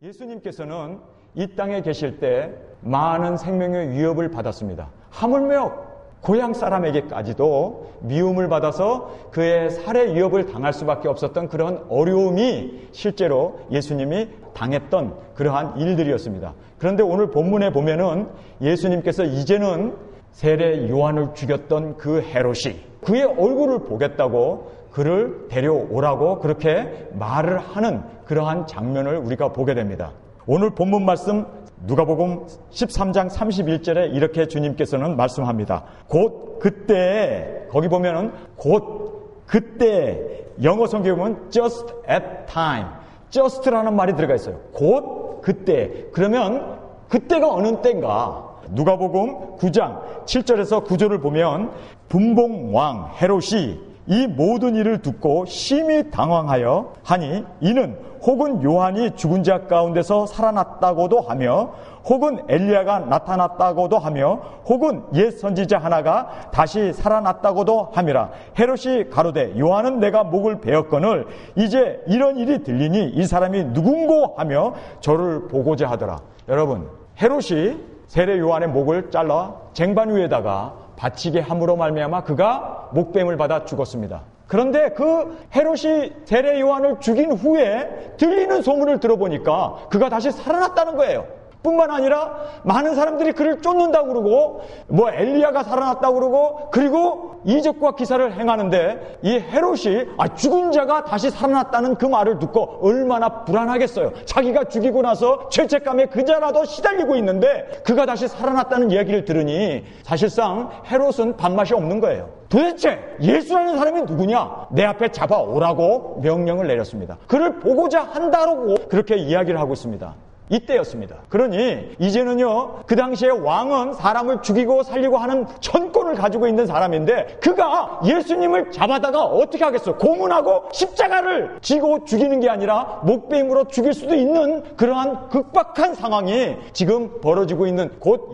예수님께서는 이 땅에 계실 때 많은 생명의 위협을 받았습니다. 하물며 고향 사람에게까지도 미움을 받아서 그의 살해 위협을 당할 수밖에 없었던 그런 어려움이 실제로 예수님이 당했던 그러한 일들이었습니다. 그런데 오늘 본문에 보면은 예수님께서 이제는 세례 요한을 죽였던 그 헤롯이 그의 얼굴을 보겠다고 그를 데려오라고 그렇게 말을 하는 그러한 장면을 우리가 보게 됩니다. 오늘 본문 말씀 누가복음 13장 31절에 이렇게 주님께서는 말씀합니다. 곧 그때, 거기 보면은 곧 그때, 영어 성경에 보면 just at time, just라는 말이 들어가 있어요. 곧 그때. 그러면 그때가 어느 때인가? 누가복음 9장 7절에서 9절을 보면 분봉왕 헤롯이 이 모든 일을 듣고 심히 당황하여 하니 이는 혹은 요한이 죽은 자 가운데서 살아났다고도 하며 혹은 엘리야가 나타났다고도 하며 혹은 옛 선지자 하나가 다시 살아났다고도 함이라. 헤롯이 가로되 요한은 내가 목을 베었거늘 이제 이런 일이 들리니 이 사람이 누군고 하며 저를 보고자 하더라. 여러분, 헤롯이 세례 요한의 목을 잘라 쟁반 위에다가 바치게 함으로 말미암아 그가 목뱀을 받아 죽었습니다. 그런데 그 헤롯이 세례 요한을 죽인 후에 들리는 소문을 들어보니까 그가 다시 살아났다는 거예요. 뿐만 아니라 많은 사람들이 그를 쫓는다고 그러고 뭐 엘리야가 살아났다고 그러고 그리고 이적과 기사를 행하는데 이 헤롯이 죽은 자가 다시 살아났다는 그 말을 듣고 얼마나 불안하겠어요. 자기가 죽이고 나서 죄책감에 그자라도 시달리고 있는데 그가 다시 살아났다는 이야기를 들으니 사실상 헤롯은 밥맛이 없는 거예요. 도대체 예수라는 사람이 누구냐? 내 앞에 잡아오라고 명령을 내렸습니다. 그를 보고자 한다고 그렇게 이야기를 하고 있습니다. 이때였습니다. 그러니 이제는요, 그 당시에 왕은 사람을 죽이고 살리고 하는 전권을 가지고 있는 사람인데 그가 예수님을 잡아다가 어떻게 하겠어요? 고문하고 십자가를 지고 죽이는 게 아니라 목베임으로 죽일 수도 있는 그러한 극박한 상황이 지금 벌어지고 있는 곧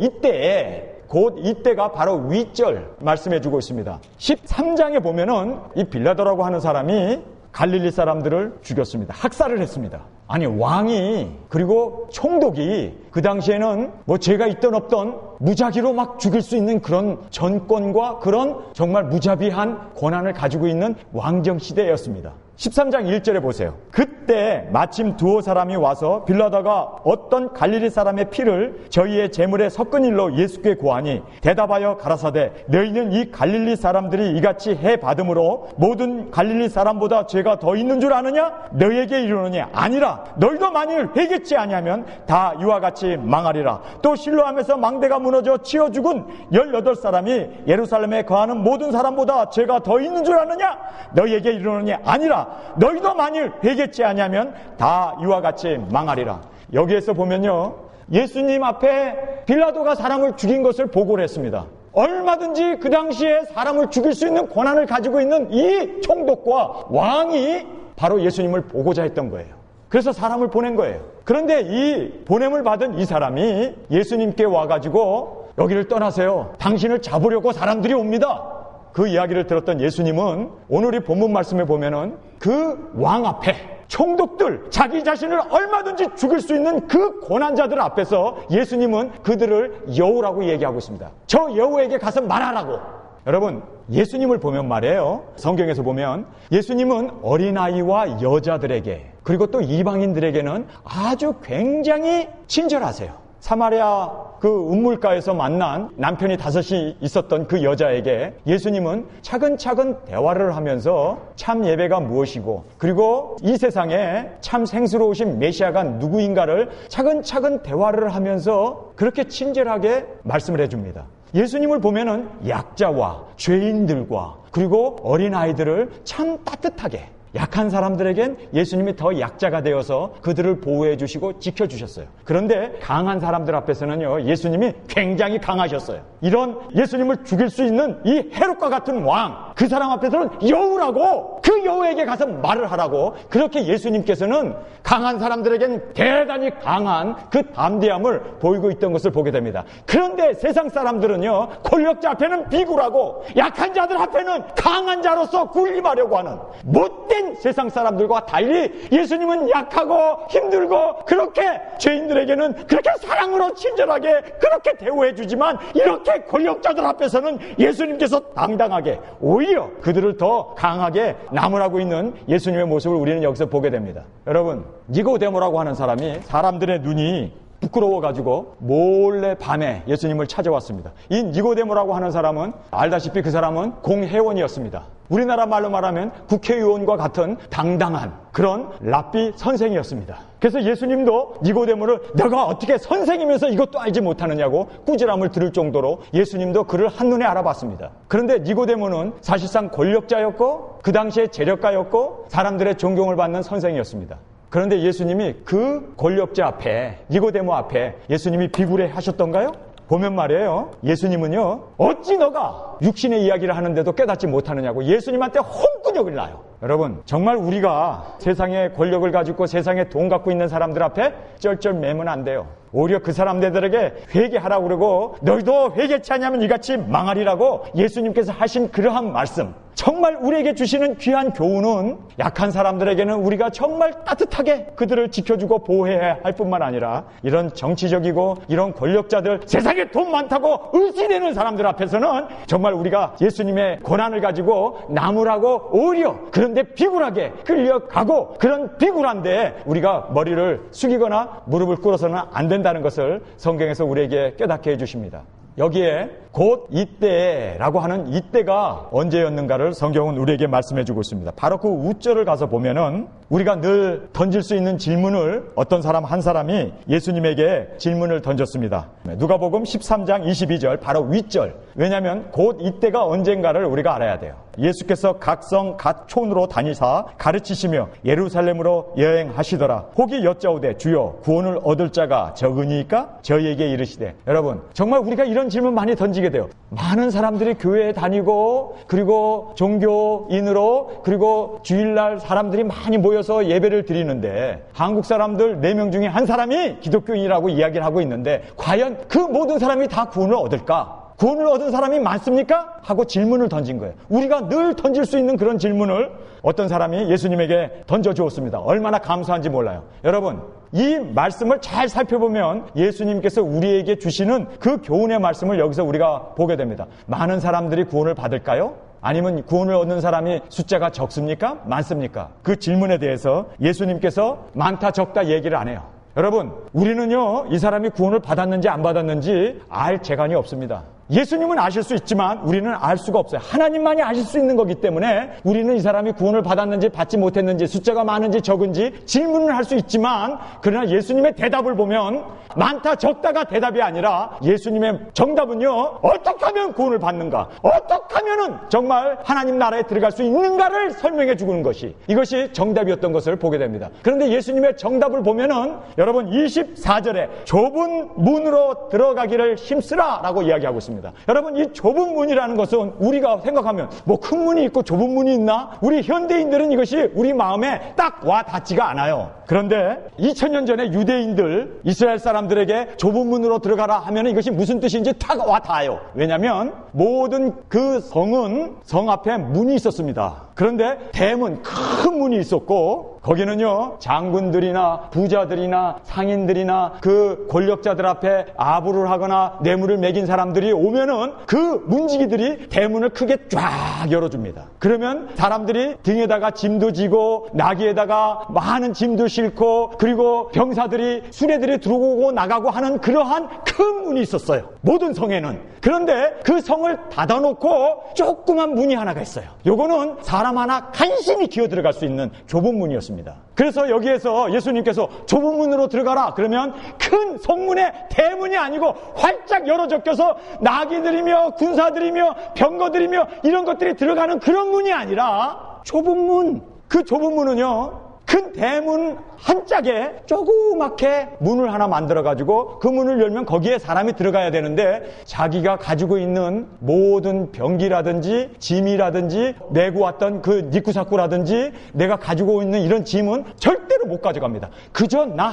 이때가 바로 윗절 말씀해주고 있습니다. 13장에 보면은 이 빌라도라고 하는 사람이 갈릴리 사람들을 죽였습니다. 학살을 했습니다. 아니, 왕이 그리고 총독이 그 당시에는 뭐 죄가 있던 없던 무작위로 막 죽일 수 있는 그런 전권과 그런 정말 무자비한 권한을 가지고 있는 왕정 시대였습니다. 13장 1절에 보세요. 그때 마침 두어 사람이 와서 빌라도가 어떤 갈릴리 사람의 피를 저희의 제물에 섞은 일로 예수께 고하니 대답하여 가라사대 너희는 이 갈릴리 사람들이 이같이 해 받음으로 모든 갈릴리 사람보다 죄가 더 있는 줄 아느냐? 너희에게 이르노니 아니라 너희도 만일 회개치 아니하면 다 이와 같이 망하리라. 또 실로암에서 망대가 무너져 치어 죽은 18사람이 예루살렘에 거하는 모든 사람보다 죄가 더 있는 줄 아느냐? 너희에게 이르노니 아니라 너희도 만일 회개치 아니하면 다 이와 같이 망하리라. 여기에서 보면요, 예수님 앞에 빌라도가 사람을 죽인 것을 보고를 했습니다. 얼마든지 그 당시에 사람을 죽일 수 있는 권한을 가지고 있는 이 총독과 왕이 바로 예수님을 보고자 했던 거예요. 그래서 사람을 보낸 거예요. 그런데 이 보냄을 받은 이 사람이 예수님께 와가지고 여기를 떠나세요. 당신을 잡으려고 사람들이 옵니다. 그 이야기를 들었던 예수님은 오늘 이 본문 말씀에 보면은 그 왕 앞에 총독들, 자기 자신을 얼마든지 죽일 수 있는 그 고난자들 앞에서 예수님은 그들을 여우라고 얘기하고 있습니다. 저 여우에게 가서 말하라고. 여러분, 예수님을 보면 말이에요, 성경에서 보면 예수님은 어린아이와 여자들에게 그리고 또 이방인들에게는 아주 굉장히 친절하세요. 사마리아 그 우물가에서 만난 남편이 5이 있었던 그 여자에게 예수님은 차근차근 대화를 하면서 참 예배가 무엇이고 그리고 이 세상에 참 생수로우신 메시아가 누구인가를 차근차근 대화를 하면서 그렇게 친절하게 말씀을 해줍니다. 예수님을 보면은 약자와 죄인들과 그리고 어린아이들을 참 따뜻하게, 약한 사람들에겐 예수님이 더 약자가 되어서 그들을 보호해 주시고 지켜주셨어요. 그런데 강한 사람들 앞에서는요, 예수님이 굉장히 강하셨어요. 이런 예수님을 죽일 수 있는 이 헤롯과 같은 왕, 그 사람 앞에서는 여우라고, 그 여우에게 가서 말을 하라고. 그렇게 예수님께서는 강한 사람들에겐 대단히 강한 그 담대함을 보이고 있던 것을 보게 됩니다. 그런데 세상 사람들은요, 권력자 앞에는 비굴하고 약한 자들 앞에는 강한 자로서 군림하려고 하는 못된 세상 사람들과 달리 예수님은 약하고 힘들고 그렇게 죄인들에게는 그렇게 사랑으로 친절하게 그렇게 대우해 주지만, 이렇게 권력자들 앞에서는 예수님께서 당당하게 오히려 그들을 더 강하게 나무라고 있는 예수님의 모습을 우리는 여기서 보게 됩니다. 여러분, 니고데모라고 하는 사람이 사람들의 눈이 부끄러워가지고 몰래 밤에 예수님을 찾아왔습니다. 이 니고데모라고 하는 사람은 알다시피 그 사람은 공회원이었습니다. 우리나라 말로 말하면 국회의원과 같은 당당한 그런 랍비 선생이었습니다. 그래서 예수님도 니고데모를 내가 어떻게 선생이면서 이것도 알지 못하느냐고 꾸지람을 들을 정도로 예수님도 그를 한눈에 알아봤습니다. 그런데 니고데모는 사실상 권력자였고 그 당시에 재력가였고 사람들의 존경을 받는 선생이었습니다. 그런데 예수님이 그 권력자 앞에, 니고데모 앞에 예수님이 비굴해 하셨던가요? 보면 말이에요, 예수님은요, 어찌 너가 육신의 이야기를 하는데도 깨닫지 못하느냐고 예수님한테 홍군역을 놔요. 여러분, 정말 우리가 세상에 권력을 가지고 세상에 돈 갖고 있는 사람들 앞에 쩔쩔 매면 안 돼요. 오히려 그 사람들에게 회개하라고 그러고 너희도 회개치 않으면 이같이 망하리라고 예수님께서 하신 그러한 말씀, 정말 우리에게 주시는 귀한 교훈은 약한 사람들에게는 우리가 정말 따뜻하게 그들을 지켜주고 보호해야 할 뿐만 아니라 이런 정치적이고 이런 권력자들, 세상에 돈 많다고 의지내는 사람들 앞에서는 정말 우리가 예수님의 권한을 가지고 나무라고 오히려 그런데 비굴하게 끌려가고, 그런 비굴한데 우리가 머리를 숙이거나 무릎을 꿇어서는 안 된다는 것을 성경에서 우리에게 깨닫게 해주십니다. 여기에 곧 이때라고 하는 이때가 언제였는가를 성경은 우리에게 말씀해주고 있습니다. 바로 그 우절을 가서 보면은 우리가 늘 던질 수 있는 질문을 어떤 사람 한 사람이 예수님에게 질문을 던졌습니다. 누가복음 13장 22절 바로 윗절. 왜냐하면 곧 이때가 언젠가를 우리가 알아야 돼요. 예수께서 각 성 각 촌으로 다니사 가르치시며 예루살렘으로 여행하시더라. 혹이 여짜오되 주여 구원을 얻을 자가 적으니까 저희에게 이르시되. 여러분, 정말 우리가 이런 질문 많이 던지게 돼요. 많은 사람들이 교회에 다니고 그리고 종교인으로 그리고 주일날 사람들이 많이 모여서 예배를 드리는데 한국 사람들 4명 중에 한 사람이 기독교인이라고 이야기를 하고 있는데 과연 그 모든 사람이 다 구원을 얻을까? 구원을 얻은 사람이 많습니까? 하고 질문을 던진 거예요. 우리가 늘 던질 수 있는 그런 질문을 어떤 사람이 예수님에게 던져주었습니다. 얼마나 감사한지 몰라요. 여러분, 이 말씀을 잘 살펴보면 예수님께서 우리에게 주시는 그 교훈의 말씀을 여기서 우리가 보게 됩니다. 많은 사람들이 구원을 받을까요? 아니면 구원을 얻는 사람이 숫자가 적습니까? 많습니까? 그 질문에 대해서 예수님께서 많다 적다 얘기를 안 해요. 여러분, 우리는요, 이 사람이 구원을 받았는지 안 받았는지 알 재간이 없습니다. 예수님은 아실 수 있지만 우리는 알 수가 없어요. 하나님만이 아실 수 있는 거기 때문에 우리는 이 사람이 구원을 받았는지 받지 못했는지 숫자가 많은지 적은지 질문을 할 수 있지만, 그러나 예수님의 대답을 보면 많다 적다가 대답이 아니라 예수님의 정답은요, 어떻게 하면 구원을 받는가, 어떻게 하면은 정말 하나님 나라에 들어갈 수 있는가를 설명해 주는 것이, 이것이 정답이었던 것을 보게 됩니다. 그런데 예수님의 정답을 보면은 여러분 24절에 좁은 문으로 들어가기를 힘쓰라 라고 이야기하고 있습니다. 여러분, 이 좁은 문이라는 것은 우리가 생각하면 뭐 큰 문이 있고 좁은 문이 있나? 우리 현대인들은 이것이 우리 마음에 딱 와 닿지가 않아요. 그런데 2000년 전에 유대인들, 이스라엘 사람들에게 좁은 문으로 들어가라 하면 이것이 무슨 뜻인지 딱 와 닿아요. 왜냐하면 모든 그 성은 성 앞에 문이 있었습니다. 그런데 대문, 큰 문이 있었고 거기는요, 장군들이나 부자들이나 상인들이나 그 권력자들 앞에 아부를 하거나 뇌물을 매긴 사람들이 오면은 그 문지기들이 대문을 크게 쫙 열어줍니다. 그러면 사람들이 등에다가 짐도 지고 나귀에다가 많은 짐도 싣고 그리고 병사들이 수레들이 들어오고 나가고 하는 그러한 큰 문이 있었어요, 모든 성에는. 그런데 그 성을 닫아놓고 조그만 문이 하나가 있어요. 요거는 사람 하나 간신히 기어 들어갈 수 있는 좁은 문이었습니다. 그래서 여기에서 예수님께서 좁은 문으로 들어가라 그러면 큰 성문의 대문이 아니고 활짝 열어 적혀서 나귀들이며 군사들이며 병거들이며 이런 것들이 들어가는 그런 문이 아니라 좁은 문. 그 좁은 문은요, 큰 대문 한 짝에 조그맣게 문을 하나 만들어가지고 그 문을 열면 거기에 사람이 들어가야 되는데 자기가 가지고 있는 모든 병기라든지 짐이라든지 메고 왔던 그 니꾸사꾸라든지 내가 가지고 있는 이런 짐은 절대로 못 가져갑니다. 그저 나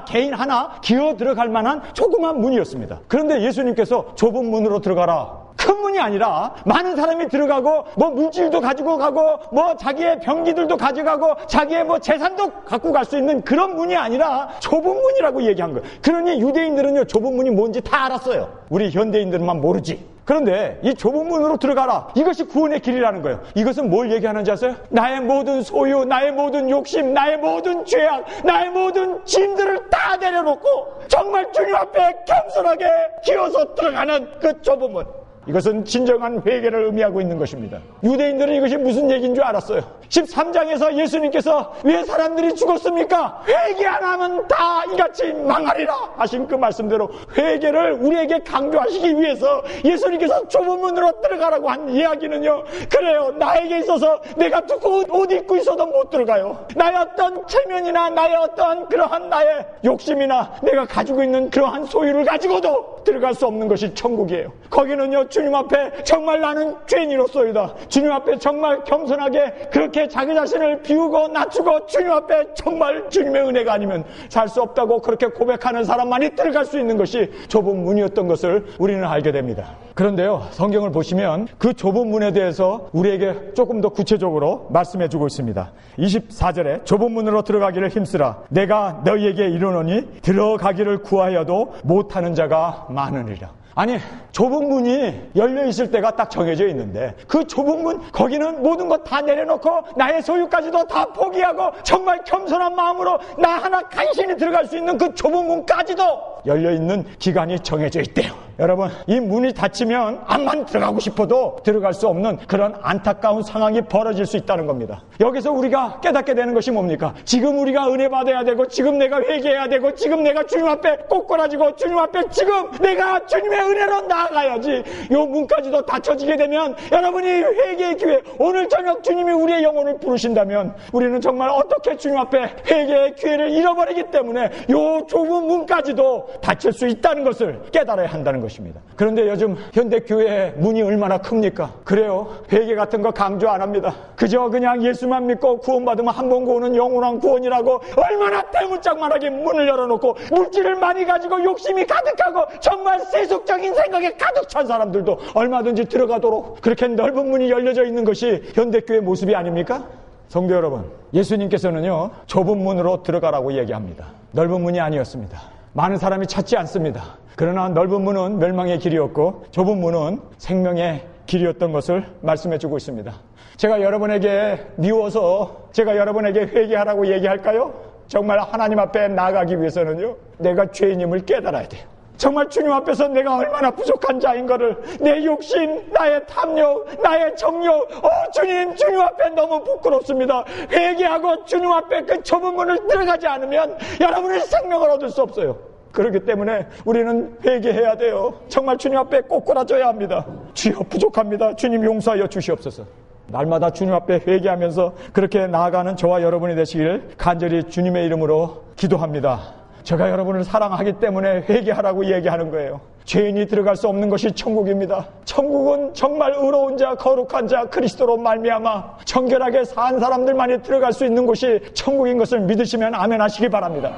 개인 하나 기어 들어갈 만한 조그만 문이었습니다. 그런데 예수님께서 좁은 문으로 들어가라. 큰 문이 아니라 많은 사람이 들어가고 뭐 물질도 가지고 가고 뭐 자기의 병기들도 가져가고 자기의 뭐 재산도 갖고 갈 수 있는 그런 문이 아니라 좁은 문이라고 얘기한 거예요. 그러니 유대인들은요 좁은 문이 뭔지 다 알았어요. 우리 현대인들만 모르지. 그런데 이 좁은 문으로 들어가라. 이것이 구원의 길이라는 거예요. 이것은 뭘 얘기하는지 아세요? 나의 모든 소유, 나의 모든 욕심, 나의 모든 죄악, 나의 모든 짐들을 다 내려놓고 정말 주님 앞에 겸손하게 기어서 들어가는 그 좁은 문. 이것은 진정한 회개를 의미하고 있는 것입니다. 유대인들은 이것이 무슨 얘기인 줄 알았어요. 13장에서 예수님께서 왜 사람들이 죽었습니까? 회개 안 하면 다 이같이 망하리라 하신 그 말씀대로 회개를 우리에게 강조하시기 위해서 예수님께서 좁은 문으로 들어가라고 한 이야기는요, 그래요, 나에게 있어서 내가 두꺼운 옷 입고 있어도 못 들어가요. 나의 어떤 체면이나 나의 어떠한 그러한 나의 욕심이나 내가 가지고 있는 그러한 소유를 가지고도 들어갈 수 없는 것이 천국이에요. 거기는요, 주님 앞에 정말 나는 죄인으로서이다. 주님 앞에 정말 겸손하게 그렇게 자기 자신을 비우고 낮추고 주님 앞에 정말 주님의 은혜가 아니면 살 수 없다고 그렇게 고백하는 사람만이 들어갈 수 있는 것이 좁은 문이었던 것을 우리는 알게 됩니다. 그런데요, 성경을 보시면 그 좁은 문에 대해서 우리에게 조금 더 구체적으로 말씀해 주고 있습니다. 24절에 좁은 문으로 들어가기를 힘쓰라. 내가 너희에게 이르노니 들어가기를 구하여도 못하는 자가 많으리라. 아니, 좁은 문이 열려있을 때가 딱 정해져 있는데 그 좁은 문, 거기는 모든 것 다 내려놓고 나의 소유까지도 다 포기하고 정말 겸손한 마음으로 나 하나 간신히 들어갈 수 있는 그 좁은 문까지도 열려있는 기간이 정해져 있대요. 여러분, 이 문이 닫히면 암만 들어가고 싶어도 들어갈 수 없는 그런 안타까운 상황이 벌어질 수 있다는 겁니다. 여기서 우리가 깨닫게 되는 것이 뭡니까? 지금 우리가 은혜 받아야 되고 지금 내가 회개해야 되고 지금 내가 주님 앞에 꼬꾸라지고 주님 앞에 지금 내가 주님의 은혜로 나아가야지. 요 문까지도 닫혀지게 되면 여러분이 회개의 기회, 오늘 저녁 주님이 우리의 영혼을 부르신다면 우리는 정말 어떻게 주님 앞에 회개의 기회를 잃어버리기 때문에 요 좁은 문까지도 닫힐 수 있다는 것을 깨달아야 한다는 것입니다. 그런데 요즘 현대교회의 문이 얼마나 큽니까? 그래요, 회개 같은 거 강조 안 합니다. 그저 그냥 예수만 믿고 구원받으면 한 번 구원은 영원한 구원이라고 얼마나 대문짝만하게 문을 열어놓고 물질을 많이 가지고 욕심이 가득하고 정말 세속적인 생각에 가득 찬 사람들도 얼마든지 들어가도록 그렇게 넓은 문이 열려져 있는 것이 현대교회의 모습이 아닙니까? 성도 여러분, 예수님께서는요 좁은 문으로 들어가라고 얘기합니다. 넓은 문이 아니었습니다. 많은 사람이 찾지 않습니다. 그러나 넓은 문은 멸망의 길이었고 좁은 문은 생명의 길이었던 것을 말씀해주고 있습니다. 제가 여러분에게 미워서 제가 여러분에게 회개하라고 얘기할까요? 정말 하나님 앞에 나아가기 위해서는요, 내가 죄인임을 깨달아야 돼요. 정말 주님 앞에서 내가 얼마나 부족한 자인 것을, 내 욕심, 나의 탐욕, 나의 정욕, 주님 앞에 너무 부끄럽습니다. 회개하고 주님 앞에 그 좁은 문을 들어가지 않으면 여러분의 생명을 얻을 수 없어요. 그렇기 때문에 우리는 회개해야 돼요. 정말 주님 앞에 꼬꾸라져야 합니다. 주여, 부족합니다. 주님 용서하여 주시옵소서. 날마다 주님 앞에 회개하면서 그렇게 나아가는 저와 여러분이 되시길 간절히 주님의 이름으로 기도합니다. 제가 여러분을 사랑하기 때문에 회개하라고 얘기하는 거예요. 죄인이 들어갈 수 없는 것이 천국입니다. 천국은 정말 의로운 자, 거룩한 자, 그리스도로 말미암아 정결하게 산 사람들만이 들어갈 수 있는 곳이 천국인 것을 믿으시면 아멘 하시기 바랍니다.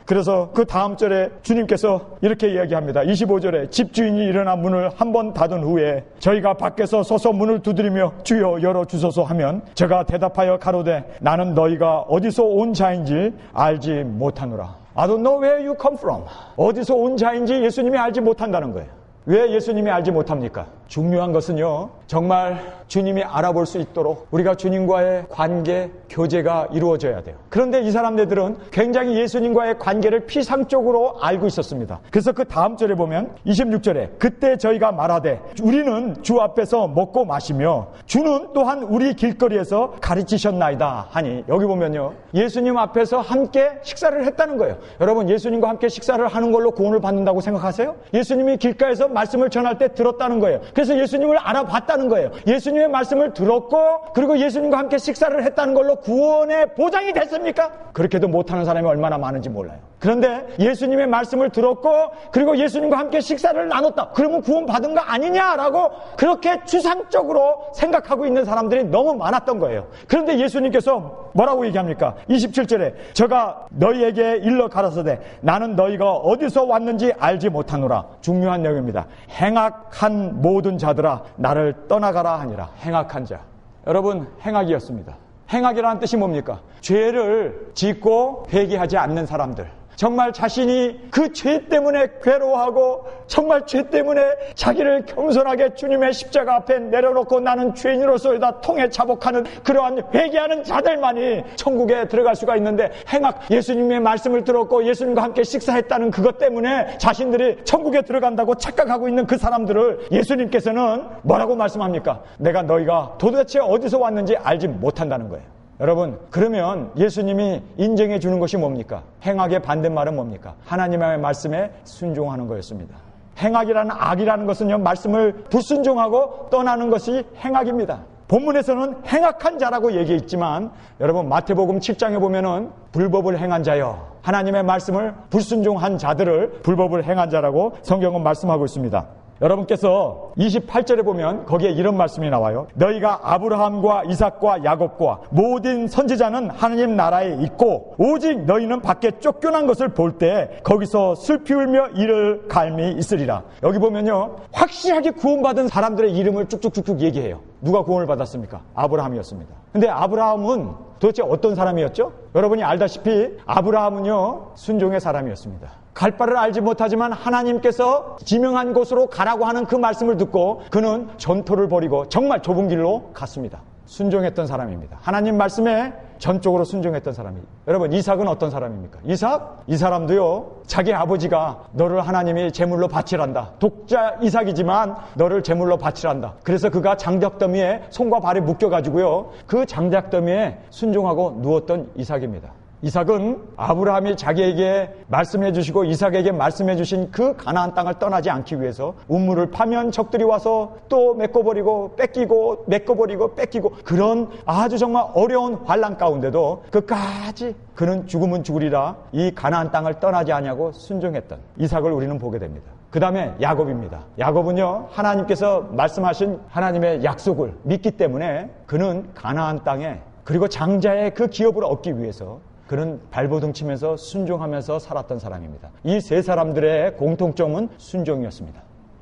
그래서 그 다음 절에 주님께서 이렇게 이야기합니다. 25절에 집주인이 일어나 문을 한 번 닫은 후에 저희가 밖에서 서서 문을 두드리며 주여 열어주소서 하면 제가 대답하여 가로되 나는 너희가 어디서 온 자인지 알지 못하노라. I don't know where you come from. 어디서 온 자인지 예수님이 알지 못한다는 거예요. 왜 예수님이 알지 못합니까? 중요한 것은요, 정말 주님이 알아볼 수 있도록 우리가 주님과의 관계, 교제가 이루어져야 돼요. 그런데 이 사람들은 굉장히 예수님과의 관계를 피상적으로 알고 있었습니다. 그래서 그 다음 절에 보면 26절에 그때 저희가 말하되 우리는 주 앞에서 먹고 마시며 주는 또한 우리 길거리에서 가르치셨나이다 하니, 여기 보면요, 예수님 앞에서 함께 식사를 했다는 거예요. 여러분, 예수님과 함께 식사를 하는 걸로 구원을 받는다고 생각하세요? 예수님이 길가에서 말씀을 전할 때 들었다는 거예요. 그래서 예수님을 알아봤다는 거예요. 예수님의 말씀을 들었고 그리고 예수님과 함께 식사를 했다는 걸로 구원의 보장이 됐습니까? 그렇게도 못하는 사람이 얼마나 많은지 몰라요. 그런데 예수님의 말씀을 들었고 그리고 예수님과 함께 식사를 나눴다. 그러면 구원 받은 거 아니냐라고 그렇게 추상적으로 생각하고 있는 사람들이 너무 많았던 거예요. 그런데 예수님께서 뭐라고 얘기합니까? 27절에 저가 너희에게 일러 가라사대 나는 너희가 어디서 왔는지 알지 못하노라. 중요한 내용입니다. 행악한 모든 자들아 나를 떠나가라 하니라. 행악한 자. 여러분, 행악이었습니다. 행악이라는 뜻이 뭡니까? 죄를 짓고 회개하지 않는 사람들. 정말 자신이 그 죄 때문에 괴로워하고 정말 죄 때문에 자기를 겸손하게 주님의 십자가 앞에 내려놓고 나는 죄인으로서이다 통해 자복하는 그러한 회개하는 자들만이 천국에 들어갈 수가 있는데 행악, 예수님의 말씀을 들었고 예수님과 함께 식사했다는 그것 때문에 자신들이 천국에 들어간다고 착각하고 있는 그 사람들을 예수님께서는 뭐라고 말씀합니까? 내가 너희가 도대체 어디서 왔는지 알지 못한다는 거예요. 여러분, 그러면 예수님이 인정해 주는 것이 뭡니까? 행악의 반대말은 뭡니까? 하나님의 말씀에 순종하는 거였습니다. 행악이라는 악이라는 것은요, 말씀을 불순종하고 떠나는 것이 행악입니다. 본문에서는 행악한 자라고 얘기했지만 여러분 마태복음 7장에 보면은 불법을 행한 자여, 하나님의 말씀을 불순종한 자들을 불법을 행한 자라고 성경은 말씀하고 있습니다. 여러분께서 28절에 보면 거기에 이런 말씀이 나와요. 너희가 아브라함과 이삭과 야곱과 모든 선지자는 하나님 나라에 있고 오직 너희는 밖에 쫓겨난 것을 볼 때 거기서 슬피 울며 이를 갈미 있으리라. 여기 보면요, 확실하게 구원받은 사람들의 이름을 쭉쭉쭉쭉 얘기해요. 누가 구원을 받았습니까? 아브라함이었습니다. 근데 아브라함은 도대체 어떤 사람이었죠? 여러분이 알다시피 아브라함은요, 순종의 사람이었습니다. 갈 바를 알지 못하지만 하나님께서 지명한 곳으로 가라고 하는 그 말씀을 듣고 그는 전토를 벌이고 정말 좁은 길로 갔습니다. 순종했던 사람입니다. 하나님 말씀에 전적으로 순종했던 사람이에요. 여러분, 이삭은 어떤 사람입니까? 이삭? 이 사람도요, 자기 아버지가 너를 하나님이 제물로 바치란다. 독자 이삭이지만 너를 제물로 바치란다. 그래서 그가 장작더미에 손과 발이 묶여가지고요, 그 장작더미에 순종하고 누웠던 이삭입니다. 이삭은 아브라함이 자기에게 말씀해 주시고 이삭에게 말씀해 주신 그 가나안 땅을 떠나지 않기 위해서 우물을 파면 적들이 와서 또 메꿔버리고 뺏기고 메꿔버리고 뺏기고 그런 아주 정말 어려운 환난 가운데도 끝까지 그는 죽으면 죽으리라 이 가나안 땅을 떠나지 아니하고 순종했던 이삭을 우리는 보게 됩니다. 그 다음에 야곱입니다. 야곱은요, 하나님께서 말씀하신 하나님의 약속을 믿기 때문에 그는 가나안 땅에 그리고 장자의 그 기업을 얻기 위해서 그는 발버둥 치면서 순종하면서 살았던 사람입니다. 이 세 사람들의 공통점은 순종이었습니다.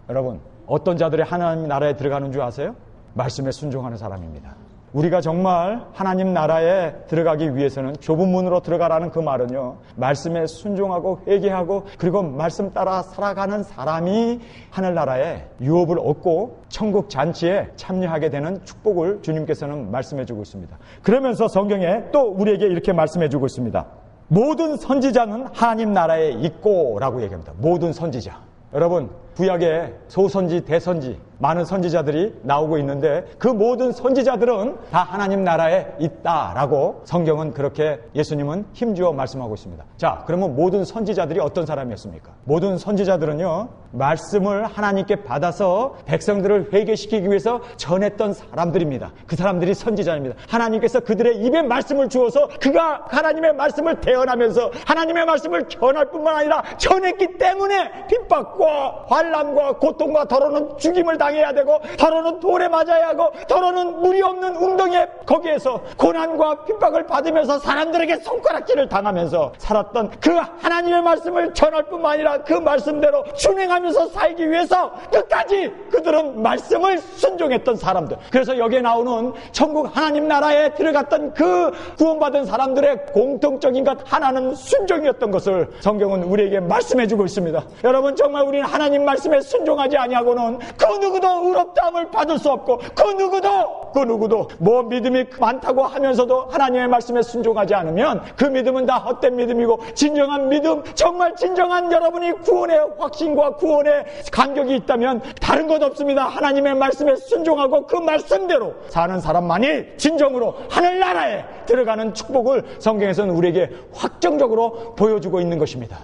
여러분, 어떤 자들이 하나님 나라에 들어가는 줄 아세요? 말씀에 순종하는 사람입니다. 우리가 정말 하나님 나라에 들어가기 위해서는 좁은 문으로 들어가라는 그 말은요, 말씀에 순종하고 회개하고 그리고 말씀 따라 살아가는 사람이 하늘나라에 유업을 얻고 천국 잔치에 참여하게 되는 축복을 주님께서는 말씀해 주고 있습니다. 그러면서 성경에 또 우리에게 이렇게 말씀해 주고 있습니다. 모든 선지자는 하나님 나라에 있고 라고 얘기합니다. 모든 선지자. 여러분, 구약에 소선지, 대선지 많은 선지자들이 나오고 있는데 그 모든 선지자들은 다 하나님 나라에 있다라고 성경은 그렇게 예수님은 힘주어 말씀하고 있습니다. 자, 그러면 모든 선지자들이 어떤 사람이었습니까? 모든 선지자들은요, 말씀을 하나님께 받아서 백성들을 회개시키기 위해서 전했던 사람들입니다. 그 사람들이 선지자입니다. 하나님께서 그들의 입에 말씀을 주어서 그가 하나님의 말씀을 대언하면서 하나님의 말씀을 전할 뿐만 아니라 전했기 때문에 핍박과 환난과 고통과 더러는 죽임을 당해야 되고 더러는 돌에 맞아야 하고 더러는 물이 없는 웅덩이에 거기에서 고난과 핍박을 받으면서 사람들에게 손가락질을 당하면서 살았던 그 하나님의 말씀을 전할 뿐만 아니라 그 말씀대로 준행하면서 살기 위해서 끝까지 그들은 말씀을 순종했던 사람들. 그래서 여기에 나오는 천국 하나님 나라에 들어갔던 그 구원받은 사람들의 공통적인 것 하나는 순종이었던 것을 성경은 우리에게 말씀해주고 있습니다. 여러분, 정말 우리는 하나님 말씀에 순종하지 아니하고는 그 누구도 의롭다함을 받을 수 없고 그 누구도 뭐 믿음이 많다고 하면서도 하나님의 말씀에 순종하지 않으면 그 믿음은 다 헛된 믿음이고 진정한 믿음, 정말 진정한 여러분이 구원의 확신과 구원의 감격이 있다면 다른 것 없습니다. 하나님의 말씀에 순종하고 그 말씀대로 사는 사람만이 진정으로 하늘나라에 들어가는 축복을 성경에서는 우리에게 확정적으로 보여주고 있는 것입니다.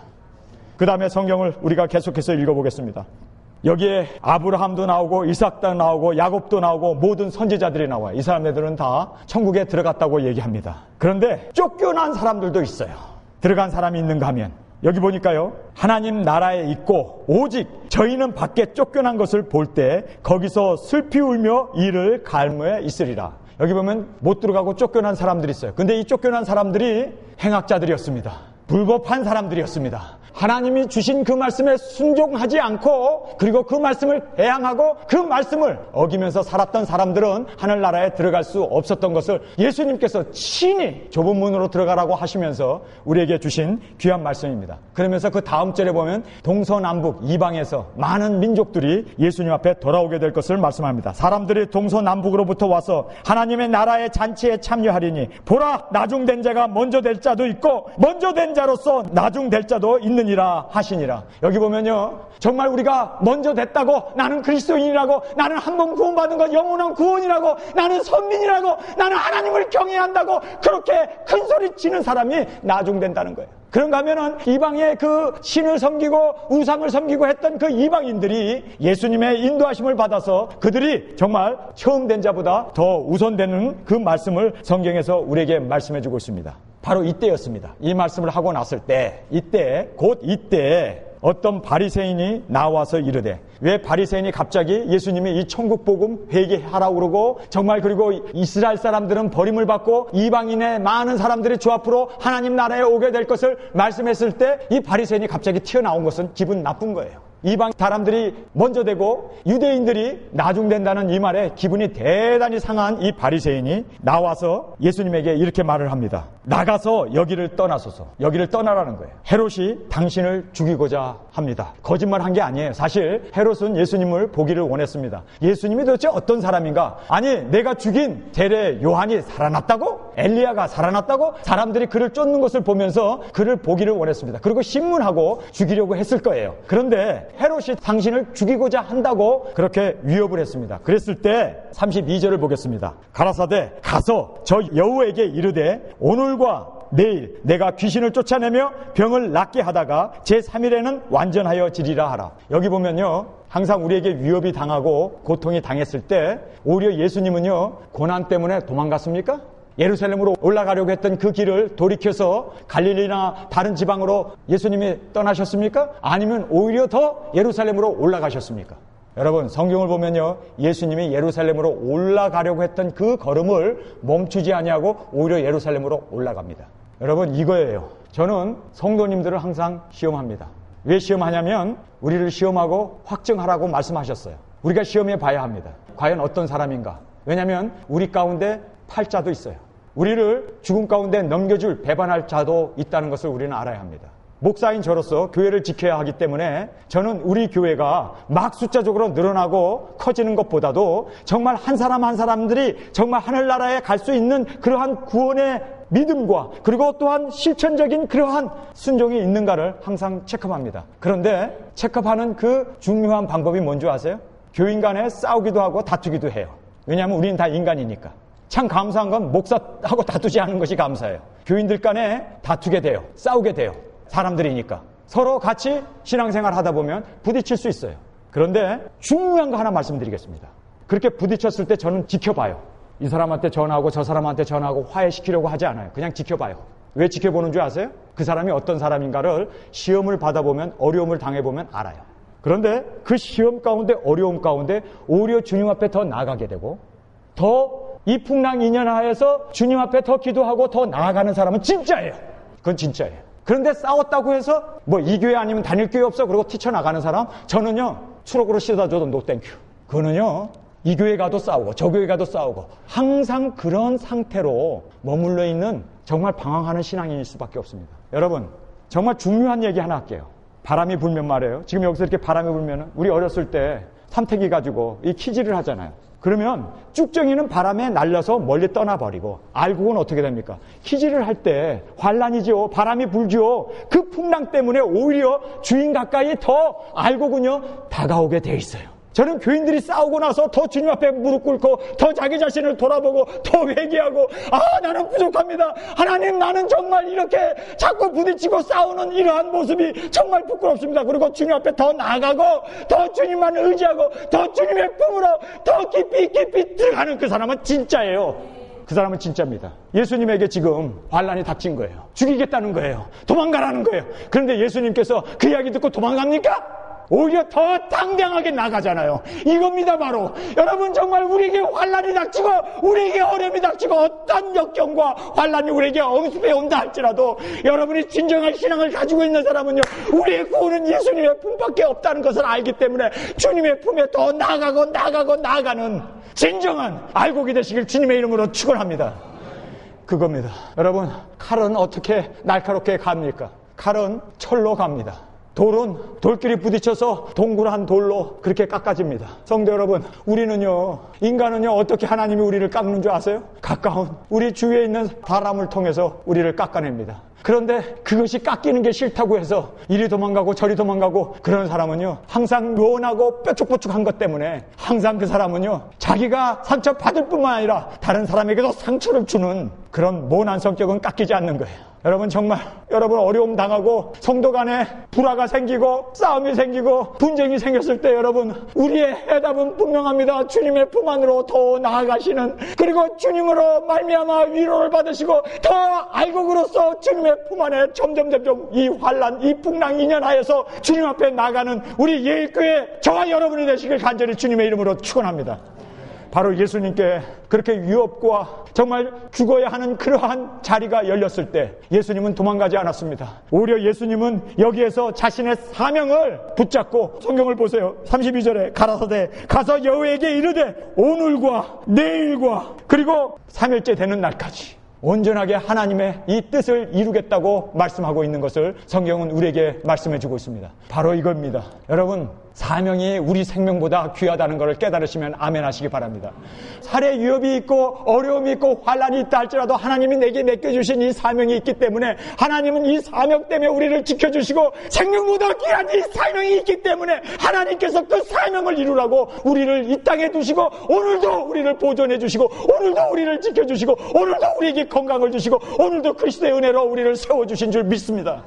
그 다음에 성경을 우리가 계속해서 읽어보겠습니다. 여기에 아브라함도 나오고 이삭도 나오고 야곱도 나오고 모든 선지자들이 나와요. 이 사람들은 다 천국에 들어갔다고 얘기합니다. 그런데 쫓겨난 사람들도 있어요. 들어간 사람이 있는가 하면 여기 보니까요, 하나님 나라에 있고 오직 저희는 밖에 쫓겨난 것을 볼 때 거기서 슬피 울며 이를 갈무에 있으리라. 여기 보면 못 들어가고 쫓겨난 사람들이 있어요. 근데 이 쫓겨난 사람들이 행악자들이었습니다. 불법한 사람들이었습니다. 하나님이 주신 그 말씀에 순종하지 않고 그리고 그 말씀을 대항하고 그 말씀을 어기면서 살았던 사람들은 하늘나라에 들어갈 수 없었던 것을 예수님께서 친히 좁은 문으로 들어가라고 하시면서 우리에게 주신 귀한 말씀입니다. 그러면서 그 다음 절에 보면 동서남북 이방에서 많은 민족들이 예수님 앞에 돌아오게 될 것을 말씀합니다. 사람들이 동서남북으로부터 와서 하나님의 나라의 잔치에 참여하리니 보라, 나중된 자가 먼저 될 자도 있고 먼저 된 자로서 나중될 자도 있느니라 하시니라. 여기 보면요, 정말 우리가 먼저 됐다고, 나는 그리스도인이라고, 나는 한 번 구원받은 것 영원한 구원이라고, 나는 선민이라고, 나는 하나님을 경외 한다고 그렇게 큰 소리 치는 사람이 나중된다는 거예요. 그런가 하면은 이방의 그 신을 섬기고 우상을 섬기고 했던 그 이방인들이 예수님의 인도하심을 받아서 그들이 정말 처음 된 자보다 더 우선되는 그 말씀을 성경에서 우리에게 말씀해 주고 있습니다. 바로 이때였습니다. 이 말씀을 하고 났을 때, 곧 이때 어떤 바리새인이 나와서 이르되, 왜 바리새인이 갑자기 예수님이 이 천국 복음 회개하라고 그러고, 정말 그리고 이스라엘 사람들은 버림을 받고 이방인의 많은 사람들이 주 앞으로 하나님 나라에 오게 될 것을 말씀했을 때 이 바리새인이 갑자기 튀어나온 것은 기분 나쁜 거예요. 이방 사람들이 먼저 되고 유대인들이 나중된다는 이 말에 기분이 대단히 상한 이 바리새인이 나와서 예수님에게 이렇게 말을 합니다. 나가서 여기를 떠나소서. 여기를 떠나라는 거예요. 헤롯이 당신을 죽이고자 합니다. 거짓말한 게 아니에요. 사실 헤롯은 예수님을 보기를 원했습니다. 예수님이 도대체 어떤 사람인가? 아니, 내가 죽인 세례 요한이 살아났다고? 엘리야가 살아났다고? 사람들이 그를 쫓는 것을 보면서 그를 보기를 원했습니다. 그리고 신문하고 죽이려고 했을 거예요. 그런데 헤롯이 당신을 죽이고자 한다고 그렇게 위협을 했습니다. 그랬을 때 32절을 보겠습니다. 가라사대 가서 저 여우에게 이르되 오늘과 내일 내가 귀신을 쫓아내며 병을 낫게 하다가 제3일에는 완전하여 지리라 하라. 여기 보면요, 항상 우리에게 위협이 당하고 고통이 당했을 때 오히려 예수님은요, 고난 때문에 도망갔습니까? 예루살렘으로 올라가려고 했던 그 길을 돌이켜서 갈릴리나 다른 지방으로 예수님이 떠나셨습니까? 아니면 오히려 더 예루살렘으로 올라가셨습니까? 여러분, 성경을 보면요, 예수님이 예루살렘으로 올라가려고 했던 그 걸음을 멈추지 아니하고 오히려 예루살렘으로 올라갑니다. 여러분, 이거예요. 저는 성도님들을 항상 시험합니다. 왜 시험하냐면 우리를 시험하고 확증하라고 말씀하셨어요. 우리가 시험해 봐야 합니다. 과연 어떤 사람인가? 왜냐하면 우리 가운데 팔자도 있어요. 우리를 죽음 가운데 넘겨줄 배반할 자도 있다는 것을 우리는 알아야 합니다. 목사인 저로서 교회를 지켜야 하기 때문에 저는 우리 교회가 막 숫자적으로 늘어나고 커지는 것보다도 정말 한 사람 한 사람들이 정말 하늘나라에 갈 수 있는 그러한 구원의 믿음과 그리고 또한 실천적인 그러한 순종이 있는가를 항상 체크합니다. 그런데 체크하는 그 중요한 방법이 뭔지 아세요? 교인 간에 싸우기도 하고 다투기도 해요. 왜냐하면 우리는 다 인간이니까. 참 감사한 건 목사하고 다투지 않은 것이 감사해요. 교인들 간에 다투게 돼요. 싸우게 돼요. 사람들이니까. 서로 같이 신앙생활 하다 보면 부딪힐 수 있어요. 그런데 중요한 거 하나 말씀드리겠습니다. 그렇게 부딪혔을 때 저는 지켜봐요. 이 사람한테 전화하고 저 사람한테 전화하고 화해시키려고 하지 않아요. 그냥 지켜봐요. 왜 지켜보는 줄 아세요? 그 사람이 어떤 사람인가를 시험을 받아보면, 어려움을 당해보면 알아요. 그런데 그 시험 가운데, 어려움 가운데 오히려 주님 앞에 더 나아가게 되고 더 이 풍랑 인연하에서 주님 앞에 더 기도하고 더 나아가는 사람은 진짜예요. 그건 진짜예요. 그런데 싸웠다고 해서 뭐 이 교회 아니면 다닐 교회 없어 그러고 뛰쳐나가는 사람, 저는요 추록으로 씻어줘도 노 땡큐. 그거는요 이 교회 가도 싸우고 저 교회 가도 싸우고 항상 그런 상태로 머물러 있는 정말 방황하는 신앙인일 수밖에 없습니다. 여러분, 정말 중요한 얘기 하나 할게요. 바람이 불면 말이에요. 지금 여기서 이렇게 바람이 불면 우리 어렸을 때 삼태기 가지고 이 키질을 하잖아요. 그러면 쭉정이는 바람에 날려서 멀리 떠나버리고 알곡은 어떻게 됩니까? 키질을 할 때 환란이죠. 바람이 불죠. 그 풍랑 때문에 오히려 주인 가까이 더 알곡은요 다가오게 돼 있어요. 저는 교인들이 싸우고 나서 더 주님 앞에 무릎 꿇고 더 자기 자신을 돌아보고 더 회개하고 나는 부족합니다. 하나님, 나는 정말 이렇게 자꾸 부딪히고 싸우는 이러한 모습이 정말 부끄럽습니다. 그리고 주님 앞에 더 나아가고 더 주님만 의지하고 더 주님의 품으로 더 깊이 들어가는 그 사람은 진짜예요. 그 사람은 진짜입니다. 예수님에게 지금 환난이 닥친 거예요. 죽이겠다는 거예요. 도망가라는 거예요. 그런데 예수님께서 그 이야기 듣고 도망갑니까? 오히려 더 당당하게 나가잖아요. 이겁니다, 바로. 여러분, 정말 우리에게 환난이 닥치고 우리에게 어려움이 닥치고 어떤 역경과 환난이 우리에게 엄습해 온다 할지라도 여러분이 진정한 신앙을 가지고 있는 사람은요, 우리의 구원은 예수님의 품밖에 없다는 것을 알기 때문에 주님의 품에 더 나아가는 진정한 알곡이 되시길 주님의 이름으로 축원합니다. 그겁니다. 여러분, 칼은 어떻게 날카롭게 갑니까? 칼은 철로 갑니다. 돌은 돌끼리 부딪혀서 동그란 돌로 그렇게 깎아집니다. 성도 여러분, 인간은요 어떻게 하나님이 우리를 깎는 줄 아세요? 가까운 우리 주위에 있는 사람을 통해서 우리를 깎아냅니다. 그런데 그것이 깎이는 게 싫다고 해서 이리 도망가고 저리 도망가고 그런 사람은요 항상 요원하고 뾰족뾰족한 것 때문에 항상 그 사람은요 자기가 상처받을 뿐만 아니라 다른 사람에게도 상처를 주는 그런 모난 성격은 깎이지 않는 거예요. 여러분, 정말 여러분 어려움 당하고 성도 간에 불화가 생기고 싸움이 생기고 분쟁이 생겼을 때 여러분, 우리의 해답은 분명합니다. 주님의 품 안으로 더 나아가시는, 그리고 주님으로 말미암아 위로를 받으시고 더 알곡으로서 주님의 품 안에 점점 이 환난, 이 풍랑 인연하여서 주님 앞에 나가는 우리 예일교회 저와 여러분이 되시길 간절히 주님의 이름으로 축원합니다. 바로 예수님께 그렇게 위협과 정말 죽어야 하는 그러한 자리가 열렸을 때 예수님은 도망가지 않았습니다. 오히려 예수님은 여기에서 자신의 사명을 붙잡고, 성경을 보세요. 32절에 가라사대 가서 여호에게 이르되 오늘과 내일과 그리고 3일째 되는 날까지 온전하게 하나님의 이 뜻을 이루겠다고 말씀하고 있는 것을 성경은 우리에게 말씀해 주고 있습니다. 바로 이겁니다. 여러분, 사명이 우리 생명보다 귀하다는 것을 깨달으시면 아멘 하시기 바랍니다. 살해 위협이 있고 어려움이 있고 환난이 있다 할지라도 하나님이 내게 맡겨주신 이 사명이 있기 때문에 하나님은 이 사명 때문에 우리를 지켜주시고 생명보다 귀한 이 사명이 있기 때문에 하나님께서 그 사명을 이루라고 우리를 이 땅에 두시고 오늘도 우리를 보존해 주시고 오늘도 우리를 지켜주시고 오늘도 우리에게 건강을 주시고 오늘도 그리스도의 은혜로 우리를 세워주신 줄 믿습니다.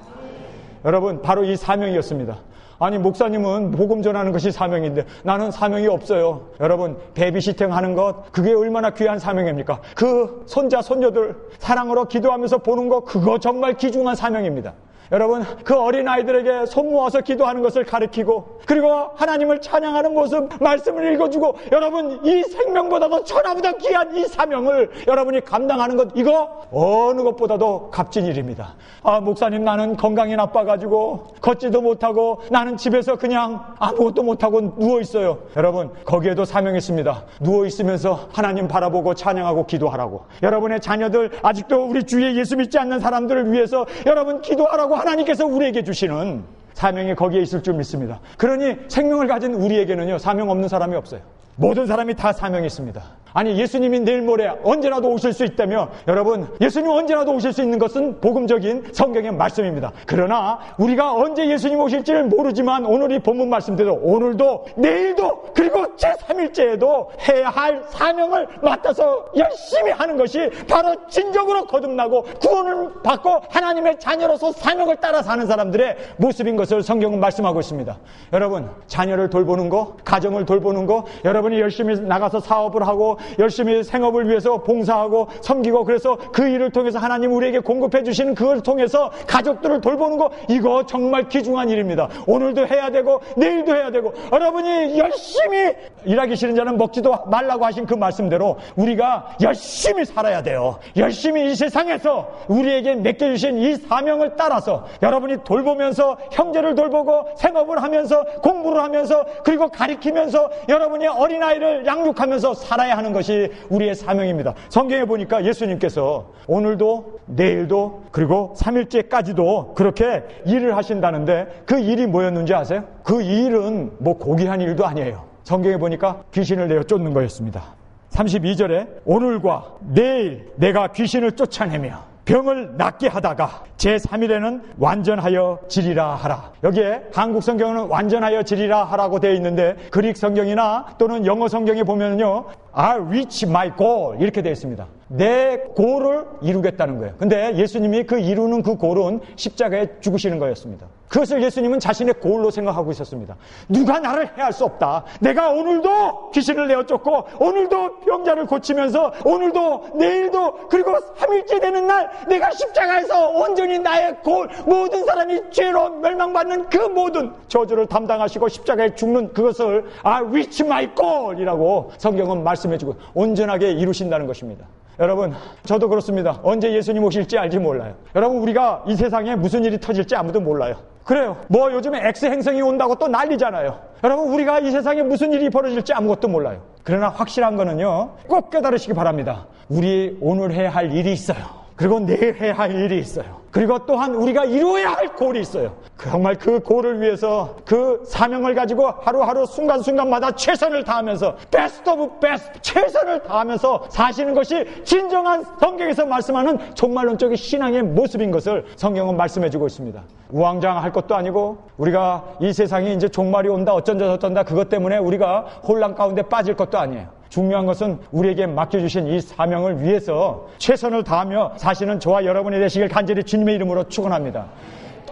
여러분, 바로 이 사명이었습니다. 아니, 목사님은 복음 전하는 것이 사명인데 나는 사명이 없어요. 여러분, 베이비시팅 하는 것, 그게 얼마나 귀한 사명입니까? 그 손자 손녀들 사랑으로 기도하면서 보는 것, 그거 정말 귀중한 사명입니다. 여러분, 그 어린아이들에게 손 모아서 기도하는 것을 가르치고 그리고 하나님을 찬양하는 모습, 말씀을 읽어주고, 여러분, 이 생명보다도 천하보다 귀한 이 사명을 여러분이 감당하는 것, 이거 어느 것보다도 값진 일입니다. 목사님, 나는 건강이 나빠가지고 걷지도 못하고 나는 집에서 그냥 아무것도 못하고 누워있어요. 여러분, 거기에도 사명이 있습니다. 누워있으면서 하나님 바라보고 찬양하고 기도하라고. 여러분의 자녀들, 아직도 우리 주위에 예수 믿지 않는 사람들을 위해서 여러분 기도하라고 하나님께서 우리에게 주시는 사명이 거기에 있을 줄 믿습니다. 그러니 생명을 가진 우리에게는요, 사명 없는 사람이 없어요. 모든 사람이 다 사명이 있습니다. 아니, 예수님이 내일 모레 언제라도 오실 수 있다며, 여러분, 예수님 언제라도 오실 수 있는 것은 복음적인 성경의 말씀입니다. 그러나 우리가 언제 예수님 오실지를 모르지만 오늘 이 본문 말씀대로 오늘도 내일도 그리고 제3일째에도 해야 할 사명을 맡아서 열심히 하는 것이 바로 진정으로 거듭나고 구원을 받고 하나님의 자녀로서 사명을 따라 사는 사람들의 모습인 것을 성경은 말씀하고 있습니다. 여러분, 자녀를 돌보는 거, 가정을 돌보는 거, 여러분이 열심히 나가서 사업을 하고 열심히 생업을 위해서 봉사하고 섬기고, 그래서 그 일을 통해서 하나님 우리에게 공급해 주시는 그걸 통해서 가족들을 돌보는 거, 이거 정말 귀중한 일입니다. 오늘도 해야 되고 내일도 해야 되고, 여러분이 열심히 일하기 싫은 자는 먹지도 말라고 하신 그 말씀대로 우리가 열심히 살아야 돼요. 열심히 이 세상에서 우리에게 맡겨주신 이 사명을 따라서 여러분이 돌보면서, 형제를 돌보고 생업을 하면서 공부를 하면서 그리고 가리키면서 여러분이 어린아이를 양육하면서 살아야 하는 것이 우리의 사명입니다. 성경에 보니까 예수님께서 오늘도 내일도 그리고 3일째까지도 그렇게 일을 하신다는데, 그 일이 뭐였는지 아세요? 그 일은 뭐 고귀한 일도 아니에요. 성경에 보니까 귀신을 내어 쫓는 거였습니다. 32절에 오늘과 내일 내가 귀신을 쫓아내며 병을 낫게 하다가 제3일에는 완전하여 지리라 하라. 여기에 한국 성경은 완전하여 지리라 하라고 되어 있는데 그릭 성경이나 또는 영어 성경에 보면요, I reach my goal 이렇게 되어 있습니다. 내 골을 이루겠다는 거예요. 근데 예수님이 그 이루는 그 골은 십자가에 죽으시는 거였습니다. 그것을 예수님은 자신의 골로 생각하고 있었습니다. 누가 나를 해할 수 없다. 내가 오늘도 귀신을 내어 쫓고 오늘도 병자를 고치면서 오늘도 내일도 그리고 3일째 되는 날 내가 십자가에서 온전히 나의 골, 모든 사람이 죄로 멸망받는 그 모든 저주를 담당하시고 십자가에 죽는 그것을 I reach my goal 이라고 성경은 말씀해주고 온전하게 이루신다는 것입니다. 여러분, 저도 그렇습니다. 언제 예수님 오실지 알지 몰라요. 여러분, 우리가 이 세상에 무슨 일이 터질지 아무도 몰라요. 그래요. 뭐 요즘에 X행성이 온다고 또 난리잖아요. 여러분, 우리가 이 세상에 무슨 일이 벌어질지 아무것도 몰라요. 그러나 확실한 거는요, 꼭 깨달으시기 바랍니다. 우리 오늘 해야 할 일이 있어요. 그리고 내일 해야 할 일이 있어요. 그리고 또한 우리가 이루어야 할 골이 있어요. 정말 그 골을 위해서 그 사명을 가지고 하루하루 순간순간마다 최선을 다하면서 베스트 오브 베스트 최선을 다하면서 사시는 것이 진정한 성경에서 말씀하는 종말론적인 신앙의 모습인 것을 성경은 말씀해주고 있습니다. 우왕좌왕할 것도 아니고 우리가 이 세상이 이제 종말이 온다 어쩐다 그것 때문에 우리가 혼란 가운데 빠질 것도 아니에요. 중요한 것은 우리에게 맡겨주신 이 사명을 위해서 최선을 다하며 사시는 저와 여러분이 되시길 간절히 주님의 이름으로 축원합니다.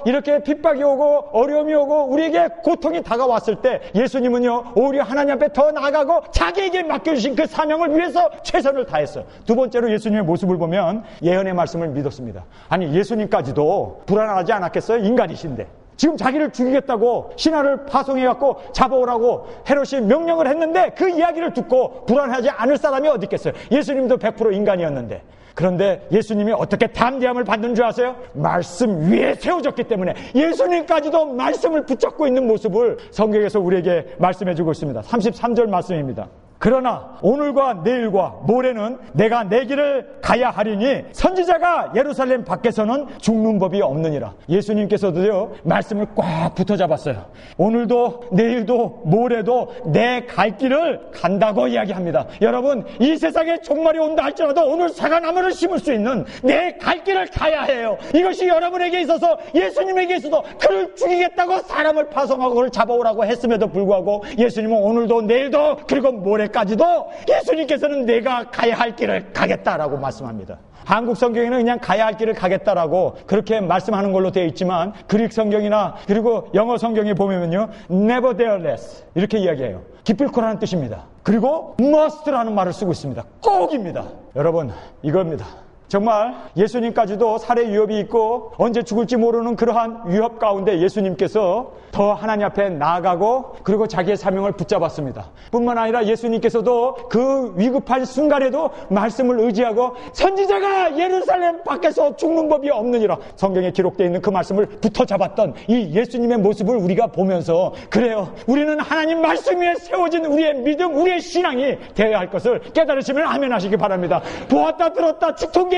이렇게 핍박이 오고 어려움이 오고 우리에게 고통이 다가왔을 때 예수님은요 오히려 하나님 앞에 더 나아가고 자기에게 맡겨주신 그 사명을 위해서 최선을 다했어요. 두 번째로 예수님의 모습을 보면 예언의 말씀을 믿었습니다. 아니 예수님까지도 불안하지 않았겠어요? 인간이신데 지금 자기를 죽이겠다고 신하를 파송해갖고 잡아오라고 헤롯이 명령을 했는데 그 이야기를 듣고 불안하지 않을 사람이 어디 있겠어요? 예수님도 100% 인간이었는데. 그런데 예수님이 어떻게 담대함을 받는 줄 아세요? 말씀 위에 세워졌기 때문에 예수님까지도 말씀을 붙잡고 있는 모습을 성경에서 우리에게 말씀해주고 있습니다. 33절 말씀입니다. 그러나 오늘과 내일과 모레는 내가 내 길을 가야 하리니 선지자가 예루살렘 밖에서는 죽는 법이 없느니라. 예수님께서도요 말씀을 꽉 붙어 잡았어요. 오늘도 내일도 모레도 내 갈 길을 간다고 이야기합니다. 여러분, 이 세상에 종말이 온다 할지라도 오늘 사과나무를 심을 수 있는 내 갈 길을 가야 해요. 이것이 여러분에게 있어서 예수님에게 있어서 그를 죽이겠다고 사람을 파송하고 그를 잡아오라고 했음에도 불구하고 예수님은 오늘도 내일도 그리고 모레까지도 예수님께서는 내가 가야 할 길을 가겠다라고 말씀합니다. 한국 성경에는 그냥 가야 할 길을 가겠다라고 그렇게 말씀하는 걸로 되어 있지만 그릭 성경이나 그리고 영어 성경에 보면요 nevertheless 이렇게 이야기해요. 기필코라는 뜻입니다. 그리고 must라는 말을 쓰고 있습니다. 꼭입니다. 여러분, 이겁니다. 정말 예수님까지도 살해 위협이 있고 언제 죽을지 모르는 그러한 위협 가운데 예수님께서 더 하나님 앞에 나아가고 그리고 자기의 사명을 붙잡았습니다. 뿐만 아니라 예수님께서도 그 위급한 순간에도 말씀을 의지하고 선지자가 예루살렘 밖에서 죽는 법이 없느니라 성경에 기록되어 있는 그 말씀을 붙어잡았던 이 예수님의 모습을 우리가 보면서 그래요, 우리는 하나님 말씀 위에 세워진 우리의 믿음, 우리의 신앙이 되어야 할 것을 깨달으시면 아멘 하시기 바랍니다. 보았다 들었다 직통계시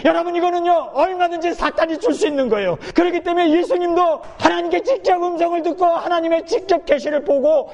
여러분, 이거는요 얼마든지 사탄이 줄 수 있는 거예요. 그렇기 때문에 예수님도 하나님께 직접 음성을 듣고 하나님의 직접 계시를 보고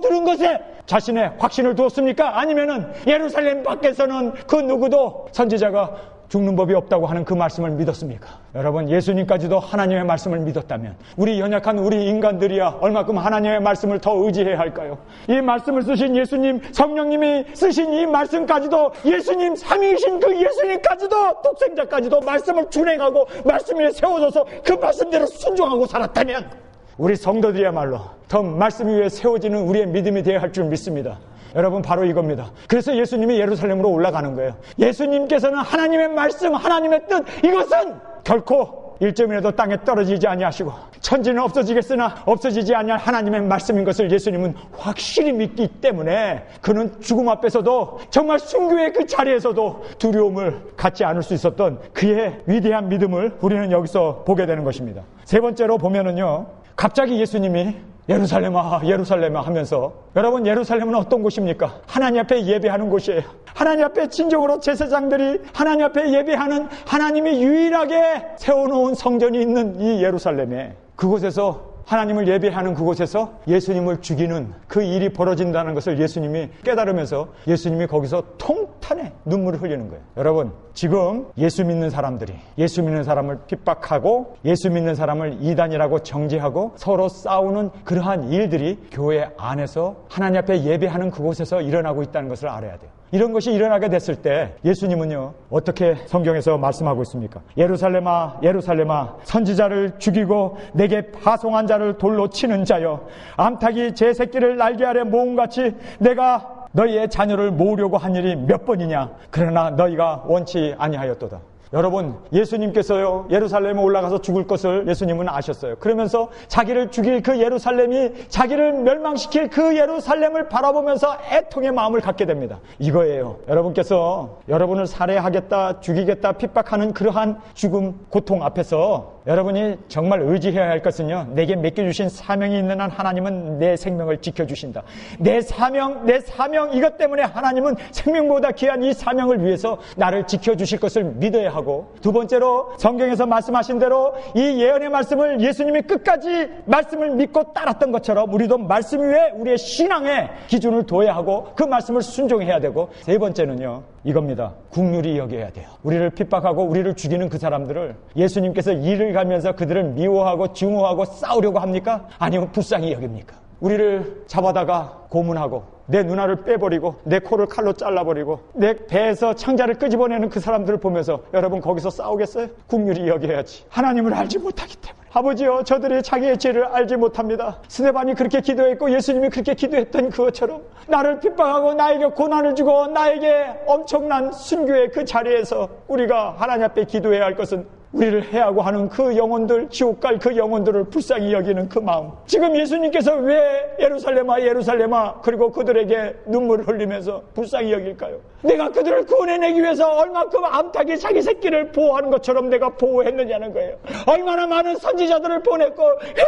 들은 것에 자신의 확신을 두었습니까? 아니면은 예루살렘 밖에서는 그 누구도 선지자가 죽는 법이 없다고 하는 그 말씀을 믿었습니까? 여러분, 예수님까지도 하나님의 말씀을 믿었다면 우리 연약한 우리 인간들이야 얼마큼 하나님의 말씀을 더 의지해야 할까요? 이 말씀을 쓰신 예수님, 성령님이 쓰신 이 말씀까지도 예수님, 삼위이신 그 예수님까지도 독생자까지도 말씀을 준행하고 말씀 위에 세워져서 그 말씀대로 순종하고 살았다면 우리 성도들이야말로 더 말씀 위에 세워지는 우리의 믿음이 되어야 할 줄 믿습니다. 여러분, 바로 이겁니다. 그래서 예수님이 예루살렘으로 올라가는 거예요. 예수님께서는 하나님의 말씀, 하나님의 뜻, 이것은 결코 1점이라도 땅에 떨어지지 아니하시고 천지는 없어지겠으나 없어지지 아니할 하나님의 말씀인 것을 예수님은 확실히 믿기 때문에 그는 죽음 앞에서도 정말 순교의 그 자리에서도 두려움을 갖지 않을 수 있었던 그의 위대한 믿음을 우리는 여기서 보게 되는 것입니다. 세 번째로 보면은요, 갑자기 예수님이 예루살렘아 예루살렘아 하면서, 여러분, 예루살렘은 어떤 곳입니까? 하나님 앞에 예배하는 곳이에요. 하나님 앞에 진정으로 제사장들이 하나님 앞에 예배하는, 하나님이 유일하게 세워놓은 성전이 있는 이 예루살렘에, 그곳에서 하나님을 예배하는 그곳에서 예수님을 죽이는 그 일이 벌어진다는 것을 예수님이 깨달으면서 예수님이 거기서 통탄에 눈물을 흘리는 거예요. 여러분, 지금 예수 믿는 사람들이 예수 믿는 사람을 핍박하고 예수 믿는 사람을 이단이라고 정죄하고 서로 싸우는 그러한 일들이 교회 안에서 하나님 앞에 예배하는 그곳에서 일어나고 있다는 것을 알아야 돼요. 이런 것이 일어나게 됐을 때 예수님은요, 어떻게 성경에서 말씀하고 있습니까? 예루살렘아 예루살렘아, 선지자를 죽이고 내게 파송한 자를 돌로 치는 자여, 암탉이 제 새끼를 날개 아래 모음같이 내가 너희의 자녀를 모으려고 한 일이 몇 번이냐? 그러나 너희가 원치 아니하였도다. 여러분, 예수님께서요, 예루살렘에 올라가서 죽을 것을 예수님은 아셨어요. 그러면서 자기를 죽일 그 예루살렘이, 자기를 멸망시킬 그 예루살렘을 바라보면서 애통의 마음을 갖게 됩니다. 이거예요. 여러분께서 여러분을 살해하겠다, 죽이겠다, 핍박하는 그러한 죽음, 고통 앞에서 여러분이 정말 의지해야 할 것은요, 내게 맡겨주신 사명이 있는 한 하나님은 내 생명을 지켜주신다. 내 사명, 이것 때문에 하나님은 생명보다 귀한 이 사명을 위해서 나를 지켜주실 것을 믿어야 하고, 두 번째로 성경에서 말씀하신 대로 이 예언의 말씀을 예수님이 끝까지 말씀을 믿고 따랐던 것처럼 우리도 말씀 위에 우리의 신앙의 기준을 둬야 하고 그 말씀을 순종해야 되고, 세 번째는요, 이겁니다. 국률이 여겨야 돼요. 우리를 핍박하고 우리를 죽이는 그 사람들을 예수님께서 이를 가면서 그들을 미워하고 증오하고 싸우려고 합니까? 아니면 불쌍히 여깁니까? 우리를 잡아다가 고문하고 내 눈알을 빼버리고 내 코를 칼로 잘라버리고 내 배에서 창자를 끄집어내는 그 사람들을 보면서 여러분 거기서 싸우겠어요? 국률이 여겨야지. 하나님을 알지 못하기 때문에. 아버지요, 저들이 자기의 죄를 알지 못합니다. 스데반이 그렇게 기도했고 예수님이 그렇게 기도했던 그것처럼 나를 핍박하고 나에게 고난을 주고 나에게 엄청난 순교의 그 자리에서 우리가 하나님 앞에 기도해야 할 것은 우리를 해하고 하는 그 영혼들, 지옥 갈 그 영혼들을 불쌍히 여기는 그 마음. 지금 예수님께서 왜 예루살렘아 예루살렘아 그리고 그들에게 눈물을 흘리면서 불쌍히 여길까요? 내가 그들을 구원해내기 위해서 얼마큼 암탉이 자기 새끼를 보호하는 것처럼 내가 보호했느냐는 거예요. 얼마나 많은 선지자들을 보냈고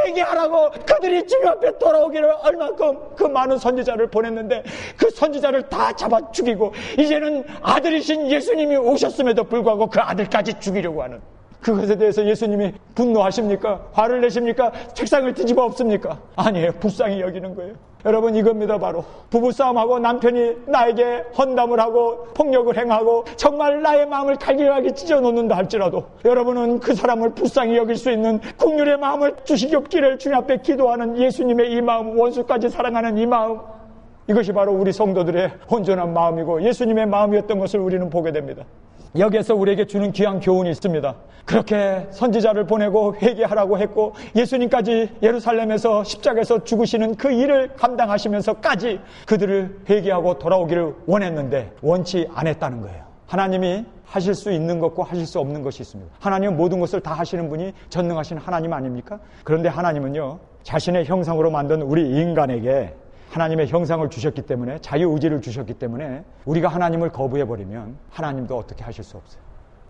회개하라고 그들이 주님 앞에 돌아오기를 얼마큼 그 많은 선지자를 보냈는데 그 선지자를 다 잡아 죽이고 이제는 아들이신 예수님이 오셨음에도 불구하고 그 아들까지 죽이려고 하는 그것에 대해서 예수님이 분노하십니까? 화를 내십니까? 책상을 뒤집어 엎습니까? 아니에요. 불쌍히 여기는 거예요. 여러분, 이겁니다. 바로 부부싸움하고 남편이 나에게 헌담을 하고 폭력을 행하고 정말 나의 마음을 칼질하게 찢어놓는다 할지라도 여러분은 그 사람을 불쌍히 여길 수 있는 국률의 마음을 주시기 없기를 주님 앞에 기도하는 예수님의 이 마음, 원수까지 사랑하는 이 마음, 이것이 바로 우리 성도들의 온전한 마음이고 예수님의 마음이었던 것을 우리는 보게 됩니다. 여기에서 우리에게 주는 귀한 교훈이 있습니다. 그렇게 선지자를 보내고 회개하라고 했고 예수님까지 예루살렘에서 십자가에서 죽으시는 그 일을 감당하시면서까지 그들을 회개하고 돌아오기를 원했는데 원치 않았다는 거예요. 하나님이 하실 수 있는 것과 하실 수 없는 것이 있습니다. 하나님은 모든 것을 다 하시는 분이 전능하신 하나님 아닙니까? 그런데 하나님은요, 자신의 형상으로 만든 우리 인간에게 하나님의 형상을 주셨기 때문에, 자유의지를 주셨기 때문에 우리가 하나님을 거부해버리면 하나님도 어떻게 하실 수 없어요.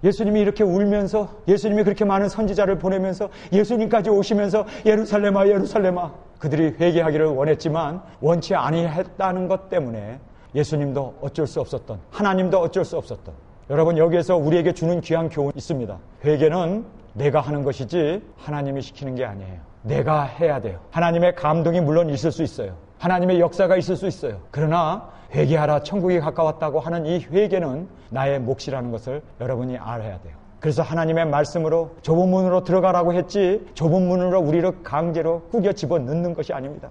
예수님이 이렇게 울면서, 예수님이 그렇게 많은 선지자를 보내면서 예수님까지 오시면서 예루살렘아 예루살렘아 그들이 회개하기를 원했지만 원치 아니했다는 것 때문에 예수님도 어쩔 수 없었던, 하나님도 어쩔 수 없었던, 여러분 여기에서 우리에게 주는 귀한 교훈이 있습니다. 회개는 내가 하는 것이지 하나님이 시키는 게 아니에요. 내가 해야 돼요. 하나님의 감동이 물론 있을 수 있어요. 하나님의 역사가 있을 수 있어요. 그러나 회개하라 천국이 가까웠다고 하는 이 회개는 나의 몫이라는 것을 여러분이 알아야 돼요. 그래서 하나님의 말씀으로 좁은 문으로 들어가라고 했지 좁은 문으로 우리를 강제로 꾸겨 집어넣는 것이 아닙니다.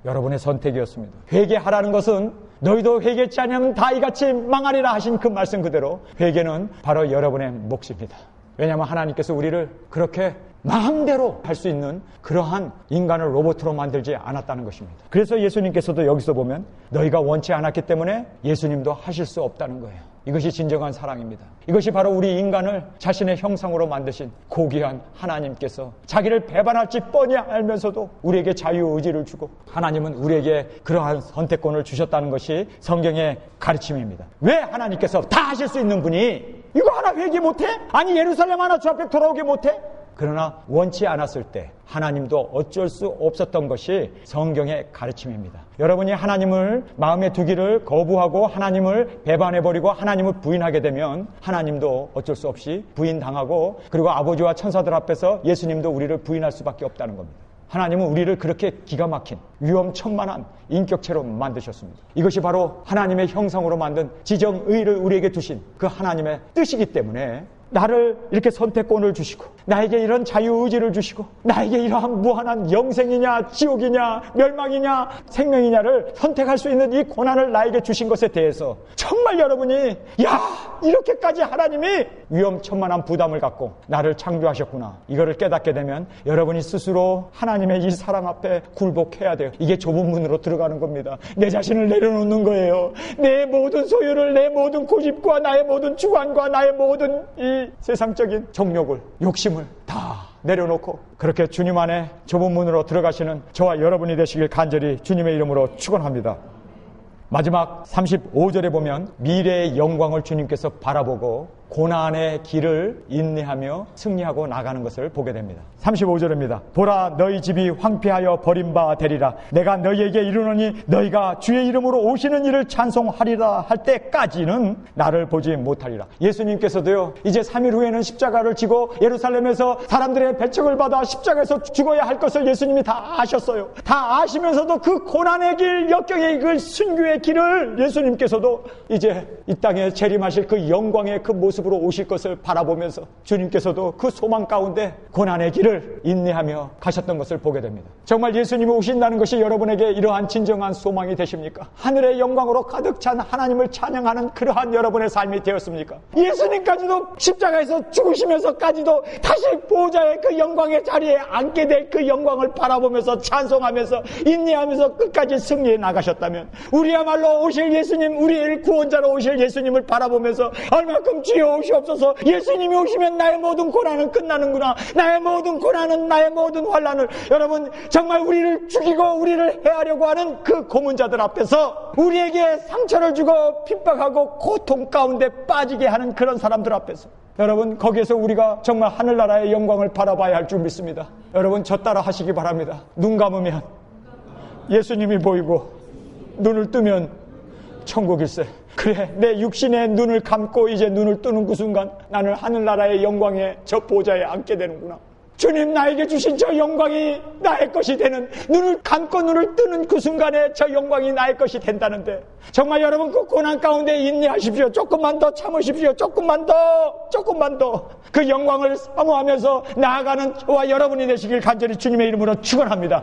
여러분의 선택이었습니다. 회개하라는 것은 너희도 회개치 아니하면 다 이같이 망하리라 하신 그 말씀 그대로 회개는 바로 여러분의 몫입니다. 왜냐하면 하나님께서 우리를 그렇게 마음대로 할 수 있는 그러한 인간을 로봇으로 만들지 않았다는 것입니다. 그래서 예수님께서도 여기서 보면 너희가 원치 않았기 때문에 예수님도 하실 수 없다는 거예요. 이것이 진정한 사랑입니다. 이것이 바로 우리 인간을 자신의 형상으로 만드신 고귀한 하나님께서 자기를 배반할지 뻔히 알면서도 우리에게 자유의지를 주고 하나님은 우리에게 그러한 선택권을 주셨다는 것이 성경의 가르침입니다. 왜 하나님께서 다 하실 수 있는 분이 이거 하나 회개 못해? 아니 예루살렘 하나 주 앞에 돌아오게 못해? 그러나 원치 않았을 때 하나님도 어쩔 수 없었던 것이 성경의 가르침입니다. 여러분이 하나님을 마음에 두기를 거부하고 하나님을 배반해버리고 하나님을 부인하게 되면 하나님도 어쩔 수 없이 부인당하고 그리고 아버지와 천사들 앞에서 예수님도 우리를 부인할 수밖에 없다는 겁니다. 하나님은 우리를 그렇게 기가 막힌 위험천만한 인격체로 만드셨습니다. 이것이 바로 하나님의 형상으로 만든 지정의를 우리에게 두신 그 하나님의 뜻이기 때문에 나를 이렇게 선택권을 주시고 나에게 이런 자유의지를 주시고 나에게 이러한 무한한 영생이냐 지옥이냐 멸망이냐 생명이냐를 선택할 수 있는 이 고난을 나에게 주신 것에 대해서 정말 여러분이 이렇게까지 하나님이 위험천만한 부담을 갖고 나를 창조하셨구나, 이거를 깨닫게 되면 여러분이 스스로 하나님의 이 사랑 앞에 굴복해야 돼요. 이게 좁은 문으로 들어가는 겁니다. 내 자신을 내려놓는 거예요. 내 모든 소유를, 내 모든 고집과 나의 모든 주관과 나의 모든 이 세상적인 정욕을, 욕심을 다 내려놓고 그렇게 주님 안에 좁은 문으로 들어가시는 저와 여러분이 되시길 간절히 주님의 이름으로 축원합니다. 마지막 35절에 보면 미래의 영광을 주님께서 바라보고 고난의 길을 인내하며 승리하고 나가는 것을 보게 됩니다. 35절입니다. 보라, 너희 집이 황폐하여 버림바 되리라. 내가 너희에게 이르노니 너희가 주의 이름으로 오시는 이를 찬송하리라 할 때까지는 나를 보지 못하리라. 예수님께서도요, 이제 3일 후에는 십자가를 지고 예루살렘에서 사람들의 배척을 받아 십자가에서 죽어야 할 것을 예수님이 다 아셨어요. 다 아시면서도 그 고난의 길, 역경의 길, 순교의 길을 예수님께서도 이제 이 땅에 재림하실 그 영광의 그 모습으로 오실 것을 바라보면서 주님께서도 그 소망 가운데 고난의 길을 인내하며 가셨던 것을 보게 됩니다. 정말 예수님이 오신다는 것이 여러분에게 이러한 진정한 소망이 되십니까? 하늘의 영광으로 가득 찬 하나님을 찬양하는 그러한 여러분의 삶이 되었습니까? 예수님까지도 십자가에서 죽으시면서까지도 다시 보호자의 그 영광의 자리에 앉게 될 그 영광을 바라보면서 찬송하면서 인내하면서 끝까지 승리해 나가셨다면 우리야말로 오실 예수님, 우리의 구원자로 오실 예수님을 바라보면서 얼마큼 주여 오시옵소서, 예수님이 오시면 나의 모든 고난은 끝나는구나, 나의 모든 고난은, 나의 모든 환난을, 여러분 정말 우리를 죽이고 우리를 해하려고 하는 그 고문자들 앞에서, 우리에게 상처를 주고 핍박하고 고통 가운데 빠지게 하는 그런 사람들 앞에서 여러분 거기에서 우리가 정말 하늘나라의 영광을 바라봐야 할 줄 믿습니다. 여러분 저 따라 하시기 바랍니다. 눈 감으면 예수님이 보이고 눈을 뜨면 천국일세. 그래, 내 육신의 눈을 감고 이제 눈을 뜨는 그 순간 나는 하늘나라의 영광에 저 보좌에 앉게 되는구나. 주님 나에게 주신 저 영광이 나의 것이 되는, 눈을 감고 눈을 뜨는 그 순간에 저 영광이 나의 것이 된다는데, 정말 여러분 그 고난 가운데 인내하십시오. 조금만 더 참으십시오. 조금만 더 그 영광을 사모하면서 나아가는 저와 여러분이 되시길 간절히 주님의 이름으로 축원합니다.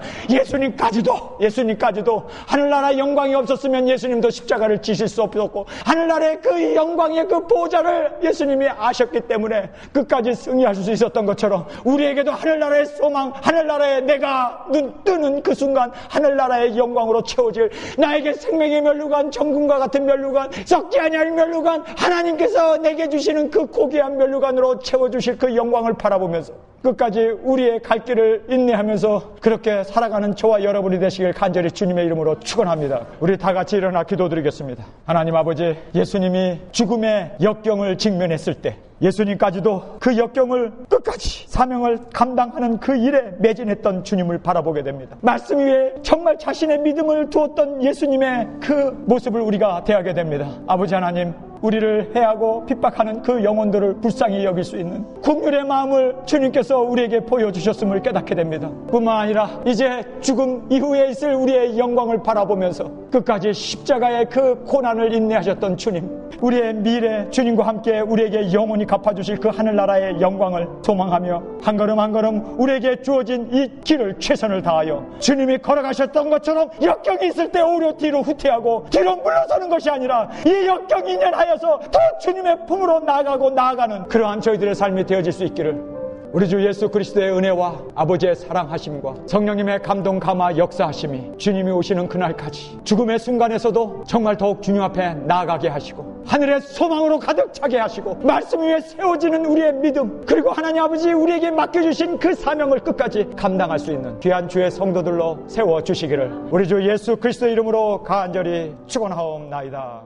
예수님까지도 하늘나라의 영광이 없었으면 예수님도 십자가를 지실 수 없었고, 하늘나라의 그 영광의 그 보좌를 예수님이 아셨기 때문에 끝까지 승리하실 수 있었던 것처럼 우리에게도 하늘나라의 소망, 하늘나라에 내가 눈 뜨는 그 순간 하늘나라의 영광으로 채워질, 나에게 생명의 면류관, 정금과 같은 면류관, 썩지 아니할 면류관, 하나님께서 내게 주시는 그 고귀한 면류관으로 채워주실 그 영광을 바라보면서 끝까지 우리의 갈 길을 인내하면서 그렇게 살아가는 저와 여러분이 되시길 간절히 주님의 이름으로 축원합니다. 우리 다 같이 일어나 기도드리겠습니다. 하나님 아버지, 예수님이 죽음의 역경을 직면했을 때 예수님까지도 그 역경을 끝까지 사명을 감당하는 그 일에 매진했던 주님을 바라보게 됩니다. 말씀 위에 정말 자신의 믿음을 두었던 예수님의 그 모습을 우리가 대하게 됩니다. 아버지 하나님, 우리를 해하고 핍박하는 그 영혼들을 불쌍히 여길 수 있는 긍휼의 마음을 주님께서 우리에게 보여주셨음을 깨닫게 됩니다. 뿐만 아니라 이제 죽음 이후에 있을 우리의 영광을 바라보면서 끝까지 십자가의 그 고난을 인내하셨던 주님, 우리의 미래 주님과 함께 우리에게 영원히 갚아주실 그 하늘나라의 영광을 소망하며 한 걸음 한 걸음 우리에게 주어진 이 길을 최선을 다하여 주님이 걸어가셨던 것처럼 역경이 있을 때 오히려 뒤로 후퇴하고 뒤로 물러서는 것이 아니라 이 역경이 인연하여서 더 주님의 품으로 나아가는 그러한 저희들의 삶이 되어질 수 있기를 우리 주 예수 그리스도의 은혜와 아버지의 사랑하심과 성령님의 감동 감화 역사하심이 주님이 오시는 그날까지 죽음의 순간에서도 정말 더욱 주님 앞에 나아가게 하시고 하늘의 소망으로 가득 차게 하시고 말씀 위에 세워지는 우리의 믿음, 그리고 하나님 아버지 우리에게 맡겨주신 그 사명을 끝까지 감당할 수 있는 귀한 주의 성도들로 세워주시기를 우리 주 예수 그리스도의 이름으로 간절히 축원하옵나이다.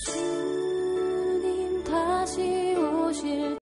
주님 다시 오실